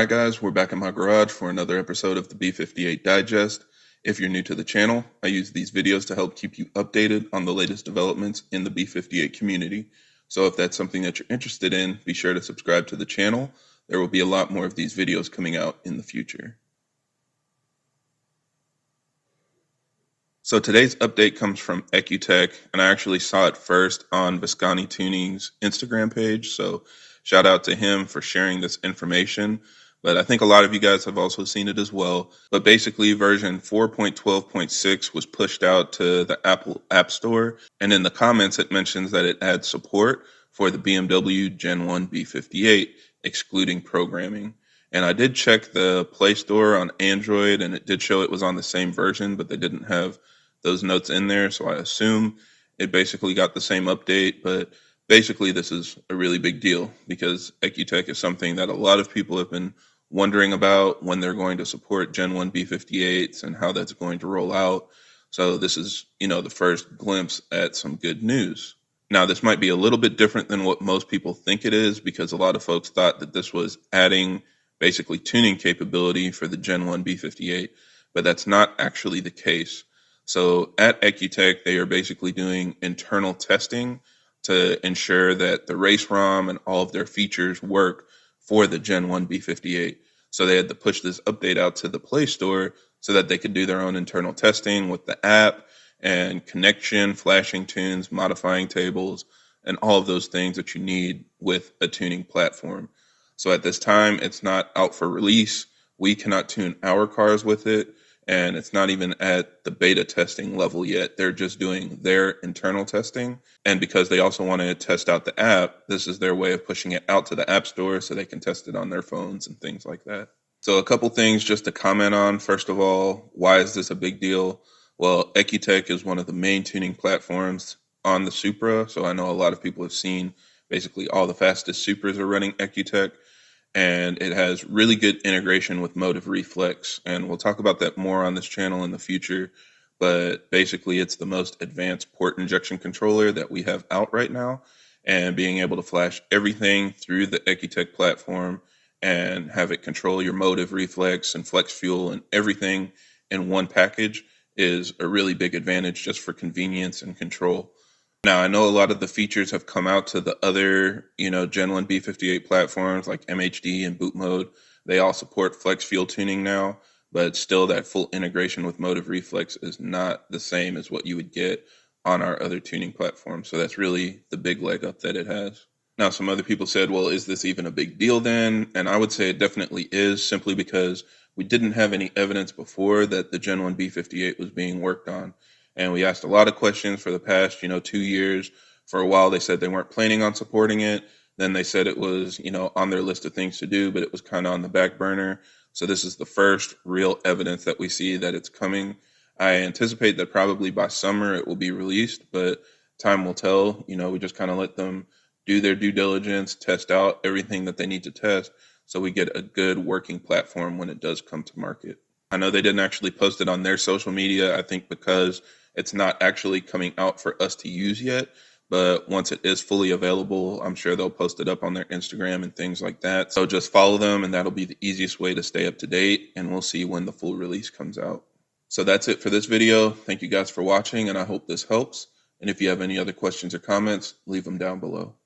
Alright guys, we're back in my garage for another episode of the B58 Digest. If you're new to the channel, I use these videos to help keep you updated on the latest developments in the B58 community. So if that's something that you're interested in, be sure to subscribe to the channel. There will be a lot more of these videos coming out in the future. So today's update comes from Ecutek, and I actually saw it first on Visconti Tuning's Instagram page, so shout out to him for sharing this information. But I think a lot of you guys have also seen it as well. But basically, version 4.12.6 was pushed out to the Apple App Store, and in the comments it mentions that it adds support for the BMW Gen 1 B48, excluding programming. And I did check the Play Store on Android, and it did show it was on the same version, but they didn't have those notes in there, so I assume it basically got the same update. But basically this is a really big deal because Ecutek is something that a lot of people have been wondering about when they're going to support Gen 1 B58s and how that's going to roll out. So this is, the first glimpse at some good news. Now, this might be a little bit different than what most people think it is because a lot of folks thought that this was adding basically tuning capability for the Gen 1 B58, but that's not actually the case. So at Ecutek, they are basically doing internal testing to ensure that the race ROM and all of their features work for the Gen 1 B58. So they had to push this update out to the Play Store so that they could do their own internal testing with the app and connection, flashing tunes, modifying tables, and all of those things that you need with a tuning platform. So at this time, it's not out for release. We cannot tune our cars with it. And it's not even at the beta testing level yet. They're just doing their internal testing. And because they also want to test out the app, this is their way of pushing it out to the App Store so they can test it on their phones and things like that. So a couple things just to comment on. First of all, why is this a big deal? Well, Ecutek is one of the main tuning platforms on the Supra. So I know a lot of people have seen basically all the fastest Supras are running Ecutek. And it has really good integration with Motive Reflex. And we'll talk about that more on this channel in the future. But basically, it's the most advanced port injection controller that we have out right now. And being able to flash everything through the Ecutek platform and have it control your Motive Reflex and Flex Fuel and everything in one package is a really big advantage just for convenience and control. Now, I know a lot of the features have come out to the other, Gen 1 B58 platforms like MHD and boot mode. They all support flex fuel tuning now, but still that full integration with Motive Reflex is not the same as what you would get on our other tuning platforms. So that's really the big leg up that it has. Now, some other people said, well, is this even a big deal then? And I would say it definitely is, simply because we didn't have any evidence before that the Gen 1 B58 was being worked on. And we asked a lot of questions for the past, 2 years. For a while, they said they weren't planning on supporting it. Then they said it was, on their list of things to do, but it was kind of on the back burner. So this is the first real evidence that we see that it's coming. I anticipate that probably by summer it will be released, but time will tell. We just kind of let them do their due diligence, test out everything that they need to test, so we get a good working platform when it does come to market. I know they didn't actually post it on their social media, I think because it's not actually coming out for us to use yet, but once it is fully available, I'm sure they'll post it up on their Instagram and things like that. So just follow them, and that'll be the easiest way to stay up to date, and we'll see when the full release comes out. So that's it for this video. Thank you guys for watching, and I hope this helps. And if you have any other questions or comments, leave them down below.